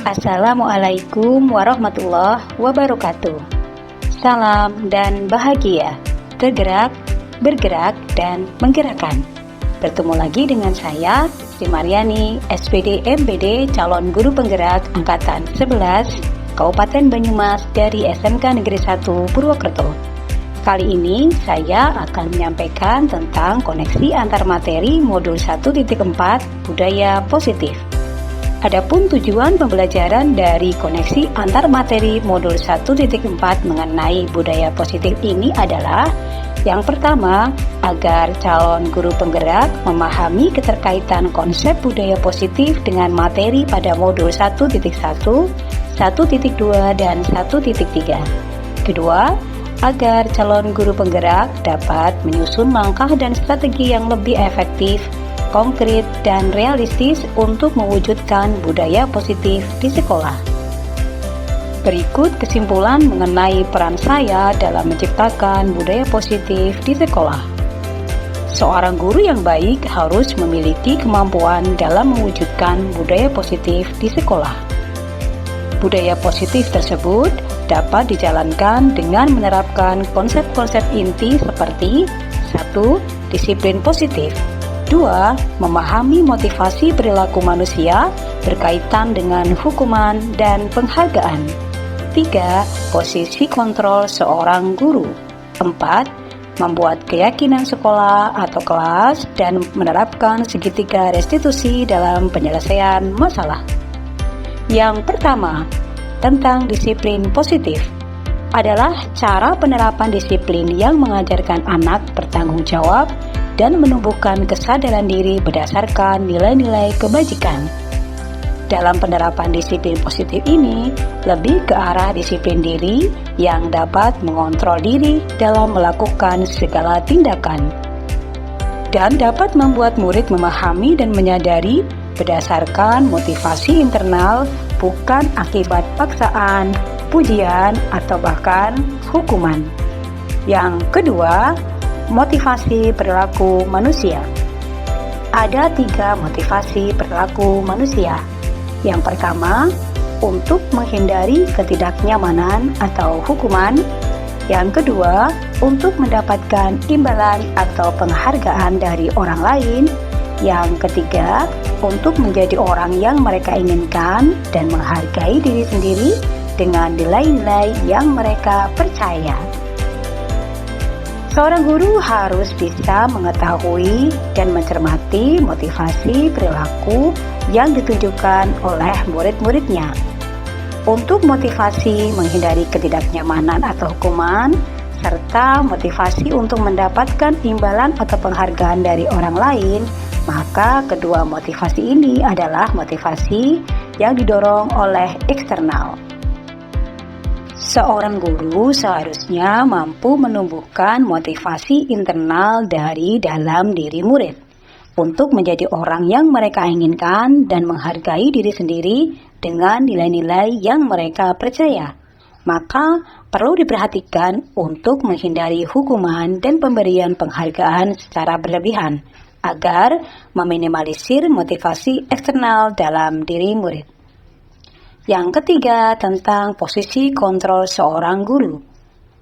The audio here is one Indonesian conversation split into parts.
Assalamualaikum warahmatullahi wabarakatuh. Salam dan bahagia, tergerak, bergerak, dan menggerakkan. Bertemu lagi dengan saya, Sri Maryani, SPD MBD, calon guru penggerak Angkatan 11, Kabupaten Banyumas dari SMK Negeri 1 Purwokerto. Kali ini saya akan menyampaikan tentang koneksi antar materi modul 1.4 budaya positif. Adapun tujuan pembelajaran dari koneksi antar materi modul 1.4 mengenai budaya positif ini adalah yang pertama, agar calon guru penggerak memahami keterkaitan konsep budaya positif dengan materi pada modul 1.1, 1.2, dan 1.3. Kedua, agar calon guru penggerak dapat menyusun langkah dan strategi yang lebih efektif, konkret, dan realistis untuk mewujudkan budaya positif di sekolah. Berikut kesimpulan mengenai peran saya dalam menciptakan budaya positif di sekolah. Seorang guru yang baik harus memiliki kemampuan dalam mewujudkan budaya positif di sekolah. Budaya positif tersebut dapat dijalankan dengan menerapkan konsep-konsep inti seperti 1. Disiplin positif. 2. Memahami motivasi perilaku manusia berkaitan dengan hukuman dan penghargaan. 3. Posisi kontrol seorang guru. 4. Membuat keyakinan sekolah atau kelas dan menerapkan segitiga restitusi dalam penyelesaian masalah. Yang pertama, tentang disiplin positif adalah cara penerapan disiplin yang mengajarkan anak bertanggung jawab dan menumbuhkan kesadaran diri berdasarkan nilai-nilai kebajikan. Dalam penerapan disiplin positif ini, lebih ke arah disiplin diri yang dapat mengontrol diri dalam melakukan segala tindakan, dan dapat membuat murid memahami dan menyadari berdasarkan motivasi internal, bukan akibat paksaan, pujian, atau bahkan hukuman. Yang kedua, motivasi perilaku manusia. Ada 3 motivasi perilaku manusia. Yang pertama, untuk menghindari ketidaknyamanan atau hukuman. Yang kedua, untuk mendapatkan imbalan atau penghargaan dari orang lain. Yang ketiga, untuk menjadi orang yang mereka inginkan dan menghargai diri sendiri dengan nilai-nilai yang mereka percaya. Seorang guru harus bisa mengetahui dan mencermati motivasi perilaku yang ditunjukkan oleh murid-muridnya. Untuk motivasi menghindari ketidaknyamanan atau hukuman, serta motivasi untuk mendapatkan imbalan atau penghargaan dari orang lain, maka kedua motivasi ini adalah motivasi yang didorong oleh eksternal. Seorang guru seharusnya mampu menumbuhkan motivasi internal dari dalam diri murid untuk menjadi orang yang mereka inginkan dan menghargai diri sendiri dengan nilai-nilai yang mereka percaya. Maka perlu diperhatikan untuk menghindari hukuman dan pemberian penghargaan secara berlebihan agar meminimalisir motivasi eksternal dalam diri murid. Yang ketiga, tentang posisi kontrol seorang guru.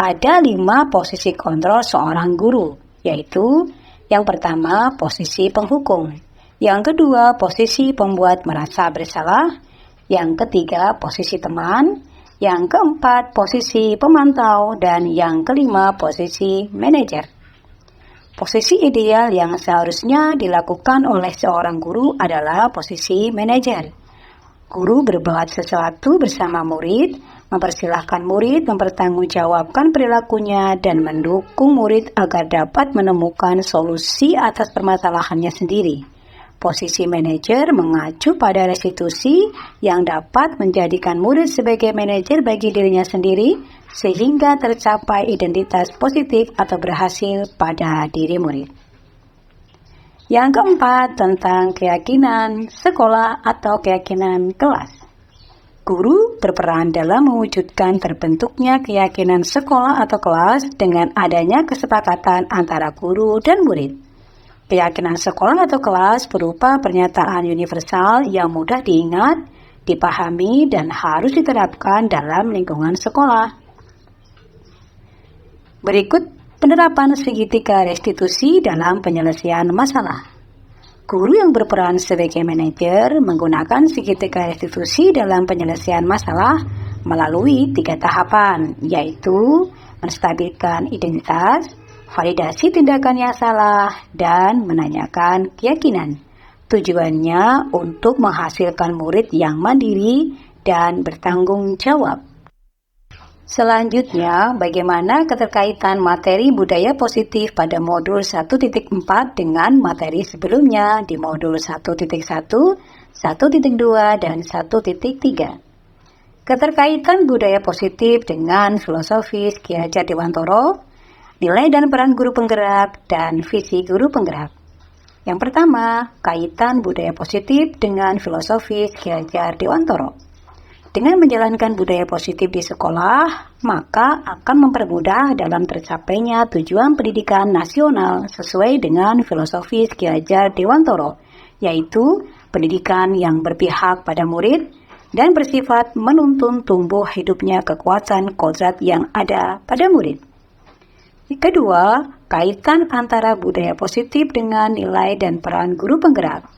Ada 5 posisi kontrol seorang guru, yaitu yang pertama, posisi penghukum. Yang kedua, posisi pembuat merasa bersalah. Yang ketiga, posisi teman. Yang keempat, posisi pemantau. Dan yang kelima, posisi manajer. Posisi ideal yang seharusnya dilakukan oleh seorang guru adalah posisi manajer. Guru berbuat sesuatu bersama murid, mempersilahkan murid mempertanggungjawabkan perilakunya dan mendukung murid agar dapat menemukan solusi atas permasalahannya sendiri. Posisi manajer mengacu pada restitusi yang dapat menjadikan murid sebagai manajer bagi dirinya sendiri sehingga tercapai identitas positif atau berhasil pada diri murid. Yang keempat, tentang keyakinan sekolah atau keyakinan kelas. Guru berperan dalam mewujudkan terbentuknya keyakinan sekolah atau kelas dengan adanya kesepakatan antara guru dan murid. Keyakinan sekolah atau kelas berupa pernyataan universal yang mudah diingat, dipahami, dan harus diterapkan dalam lingkungan sekolah. Berikut penerapan segitiga restitusi dalam penyelesaian masalah. Guru yang berperan sebagai manajer menggunakan segitiga restitusi dalam penyelesaian masalah melalui 3 tahapan, yaitu menstabilkan identitas, validasi tindakan yang salah, dan menanyakan keyakinan. Tujuannya untuk menghasilkan murid yang mandiri dan bertanggung jawab. Selanjutnya, bagaimana keterkaitan materi budaya positif pada modul 1.4 dengan materi sebelumnya di modul 1.1, 1.2, dan 1.3. Keterkaitan budaya positif dengan filosofis Ki Hajar Dewantoro, nilai dan peran guru penggerak, dan visi guru penggerak. Yang pertama, kaitan budaya positif dengan filosofis Ki Hajar Dewantoro. Dengan menjalankan budaya positif di sekolah, maka akan mempermudah dalam tercapainya tujuan pendidikan nasional sesuai dengan filosofis Ki Hajar Dewantoro, yaitu pendidikan yang berpihak pada murid dan bersifat menuntun tumbuh hidupnya kekuatan kodrat yang ada pada murid. Kedua, kaitan antara budaya positif dengan nilai dan peran guru penggerak.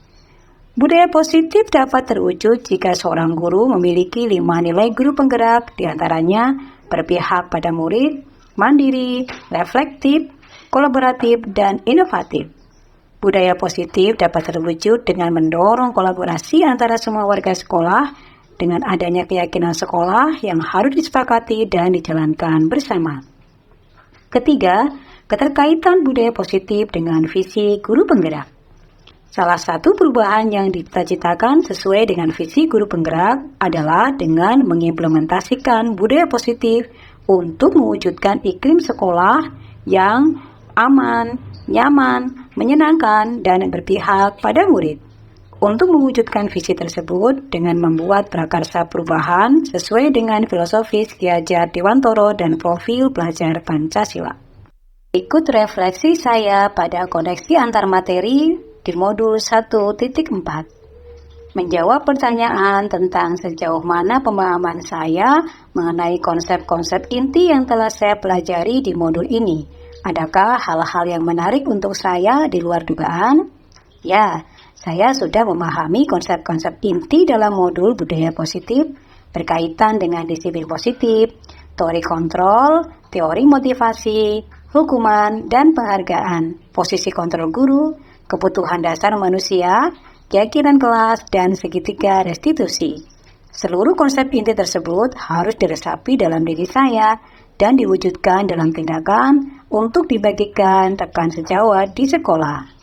Budaya positif dapat terwujud jika seorang guru memiliki 5 nilai guru penggerak, diantaranya berpihak pada murid, mandiri, reflektif, kolaboratif, dan inovatif. Budaya positif dapat terwujud dengan mendorong kolaborasi antara semua warga sekolah dengan adanya keyakinan sekolah yang harus disepakati dan dijalankan bersama. Ketiga, keterkaitan budaya positif dengan visi guru penggerak. Salah satu perubahan yang dicita-citakan sesuai dengan visi guru penggerak adalah dengan mengimplementasikan budaya positif untuk mewujudkan iklim sekolah yang aman, nyaman, menyenangkan, dan berpihak pada murid. Untuk mewujudkan visi tersebut dengan membuat prakarsa perubahan sesuai dengan filosofis Ki Hajar Dewantoro dan profil pelajar Pancasila. Ikut refleksi saya pada koneksi antar materi di modul 1.4. Menjawab pertanyaan tentang sejauh mana pemahaman saya mengenai konsep-konsep inti yang telah saya pelajari di modul ini. Adakah hal-hal yang menarik untuk saya di luar dugaan? Ya, saya sudah memahami konsep-konsep inti dalam modul budaya positif berkaitan dengan disiplin positif, teori kontrol, teori motivasi, hukuman, dan penghargaan, posisi kontrol guru, kebutuhan dasar manusia, keyakinan kelas, dan segitiga restitusi. Seluruh konsep inti tersebut harus diresapi dalam diri saya dan diwujudkan dalam tindakan untuk dibagikan rekan sejawat di sekolah.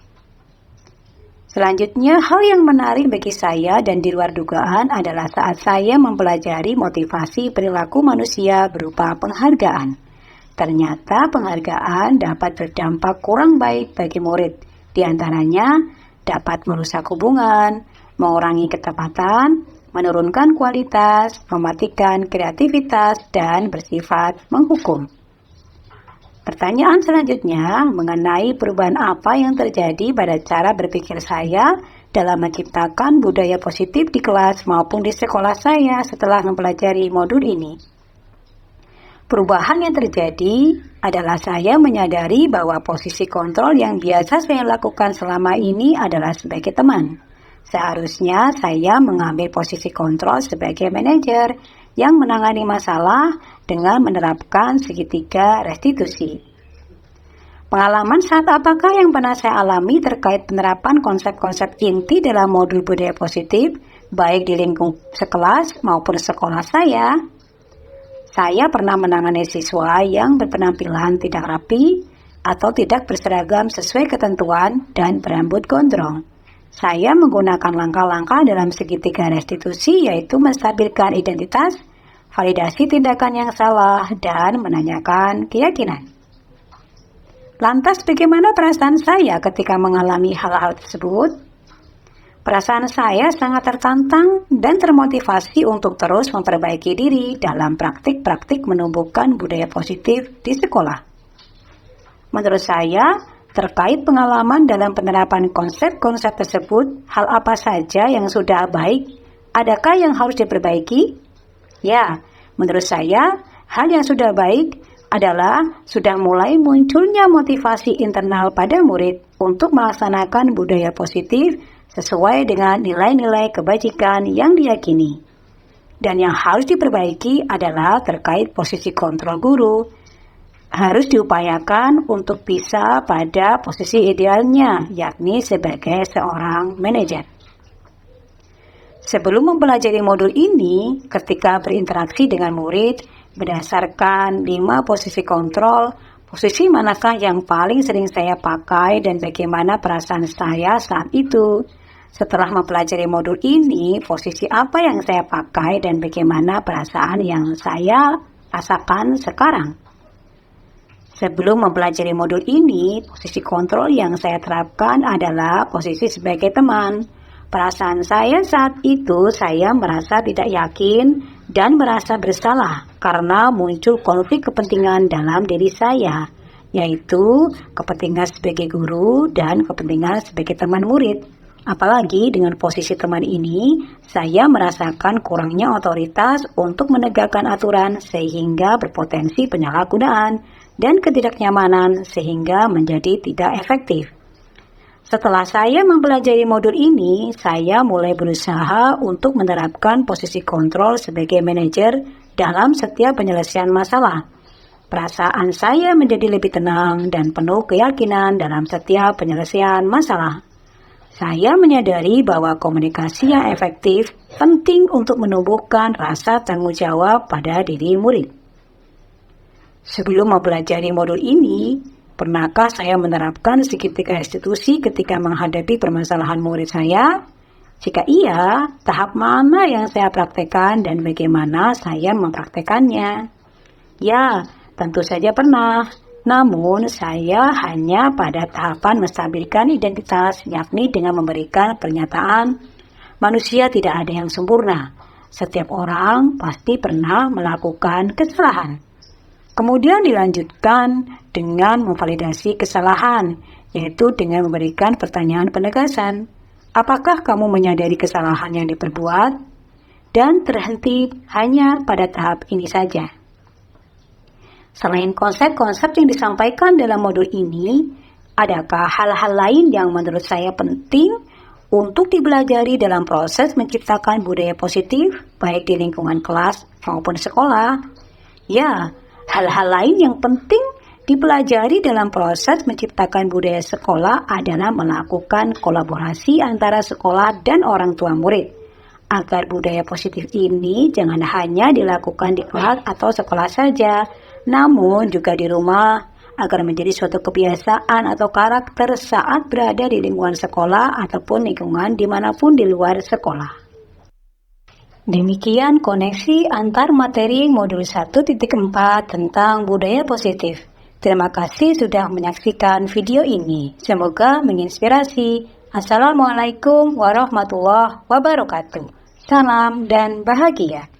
Selanjutnya, hal yang menarik bagi saya dan di luar dugaan adalah saat saya mempelajari motivasi perilaku manusia berupa penghargaan. Ternyata penghargaan dapat berdampak kurang baik bagi murid. Di antaranya dapat merusak hubungan, mengurangi ketepatan, menurunkan kualitas, mematikan kreativitas, dan bersifat menghukum. Pertanyaan selanjutnya mengenai perubahan apa yang terjadi pada cara berpikir saya dalam menciptakan budaya positif di kelas maupun di sekolah saya setelah mempelajari modul ini. Perubahan yang terjadi adalah saya menyadari bahwa posisi kontrol yang biasa saya lakukan selama ini adalah sebagai teman. Seharusnya saya mengambil posisi kontrol sebagai manajer yang menangani masalah dengan menerapkan segitiga restitusi. Pengalaman saat apakah yang pernah saya alami terkait penerapan konsep-konsep inti dalam modul budaya positif, baik di lingkup sekelas maupun sekolah saya? Saya pernah menangani siswa yang berpenampilan tidak rapi atau tidak berseragam sesuai ketentuan dan berambut gondrong. Saya menggunakan langkah-langkah dalam segitiga restitusi, yaitu menstabilkan identitas, validasi tindakan yang salah, dan menanyakan keyakinan. Lantas bagaimana perasaan saya ketika mengalami hal-hal tersebut? Perasaan saya sangat tertantang dan termotivasi untuk terus memperbaiki diri dalam praktik-praktik menumbuhkan budaya positif di sekolah. Menurut saya, terkait pengalaman dalam penerapan konsep-konsep tersebut, hal apa saja yang sudah baik adakah yang harus diperbaiki? Ya, menurut saya, hal yang sudah baik adalah sudah mulai munculnya motivasi internal pada murid untuk melaksanakan budaya positif sesuai dengan nilai-nilai kebajikan yang diyakini. Dan yang harus diperbaiki adalah terkait posisi kontrol guru. Harus diupayakan untuk bisa pada posisi idealnya, yakni sebagai seorang manajer. Sebelum mempelajari modul ini, ketika berinteraksi dengan murid, berdasarkan 5 posisi kontrol, posisi manakah yang paling sering saya pakai dan bagaimana perasaan saya saat itu? Setelah mempelajari modul ini, posisi apa yang saya pakai dan bagaimana perasaan yang saya rasakan sekarang? Sebelum mempelajari modul ini, posisi kontrol yang saya terapkan adalah posisi sebagai teman. Perasaan saya saat itu, saya merasa tidak yakin dan merasa bersalah karena muncul konflik kepentingan dalam diri saya, yaitu kepentingan sebagai guru dan kepentingan sebagai teman murid. Apalagi dengan posisi teman ini, saya merasakan kurangnya otoritas untuk menegakkan aturan sehingga berpotensi penyalahgunaan dan ketidaknyamanan sehingga menjadi tidak efektif. Setelah saya mempelajari modul ini, saya mulai berusaha untuk menerapkan posisi kontrol sebagai manajer dalam setiap penyelesaian masalah. Perasaan saya menjadi lebih tenang dan penuh keyakinan dalam setiap penyelesaian masalah. Saya menyadari bahwa komunikasi yang efektif penting untuk menumbuhkan rasa tanggung jawab pada diri murid. Sebelum mempelajari modul ini, pernahkah saya menerapkan segitiga restitusi ketika menghadapi permasalahan murid saya? Jika iya, tahap mana yang saya praktekkan dan bagaimana saya mempraktekannya? Ya, tentu saja pernah. Namun, saya hanya pada tahapan menstabilkan identitas, yakni dengan memberikan pernyataan, manusia tidak ada yang sempurna. Setiap orang pasti pernah melakukan kesalahan. Kemudian dilanjutkan dengan memvalidasi kesalahan, yaitu dengan memberikan pertanyaan penegasan. Apakah kamu menyadari kesalahan yang diperbuat? Dan terhenti hanya pada tahap ini saja. Selain konsep-konsep yang disampaikan dalam modul ini, adakah hal-hal lain yang menurut saya penting untuk dipelajari dalam proses menciptakan budaya positif, baik di lingkungan kelas maupun sekolah? Ya, hal-hal lain yang penting dipelajari dalam proses menciptakan budaya sekolah adalah melakukan kolaborasi antara sekolah dan orang tua murid. Agar budaya positif ini jangan hanya dilakukan di kelas atau sekolah saja, namun juga di rumah, agar menjadi suatu kebiasaan atau karakter saat berada di lingkungan sekolah ataupun lingkungan dimanapun di luar sekolah. Demikian koneksi antar materi modul 1.4 tentang budaya positif. Terima kasih sudah menyaksikan video ini. Semoga menginspirasi. Assalamualaikum warahmatullahi wabarakatuh. Salam dan bahagia.